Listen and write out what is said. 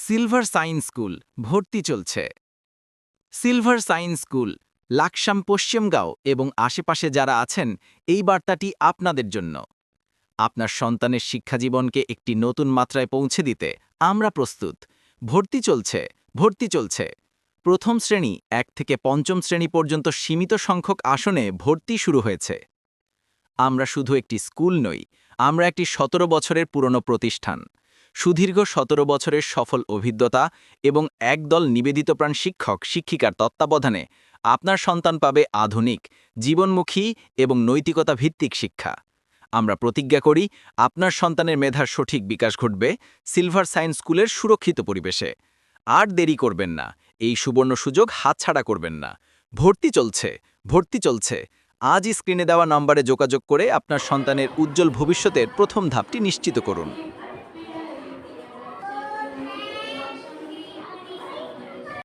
Silver science school ভর্তি চলছে। Silver science school Laksam পশ্চিমগাঁও এবং আশেপাশে যারা আছেন, এই বার্তাটি আপনাদের জন্য। আপনার সন্তানের শিক্ষাজীবনকে একটি নতুন মাত্রায় পৌঁছে দিতে আমরা প্রস্তুত। ভর্তি চলছে, ভর্তি চলছে। প্রথম শ্রেণী 1 থেকে 5ম শ্রেণী পর্যন্ত সীমিত সংখ্যক আসনে ভর্তি শুরু হয়েছে। আমরা শুধু একটি স্কুল নই, আমরা একটি 17 বছরের পুরনো প্রতিষ্ঠান। সুদীর্ঘ 17 বছরের সফল অভিজ্ঞতা এবং একদল নিবেদিতপ্রাণ শিক্ষক শিক্ষিকার তত্ত্বাবধানে আপনার সন্তান পাবে আধুনিক, জীবনমুখী এবং নৈতিকতা ভিত্তিক শিক্ষা। আমরা প্রতিজ্ঞা করি, আপনার সন্তানের মেধার সঠিক বিকাশ ঘটবে সিলভার সায়েন্স স্কুলের সুরক্ষিত পরিবেশে। আর দেরি করবেন না, এই সুবর্ণ সুযোগ হাতছাড়া করবেন না। ভর্তি চলছে, ভর্তি চলছে। আজই স্ক্রিনে দেওয়া নম্বরে যোগাযোগ করে আপনার সন্তানের উজ্জ্বল ভবিষ্যতের প্রথম ধাপটি নিশ্চিত করুন।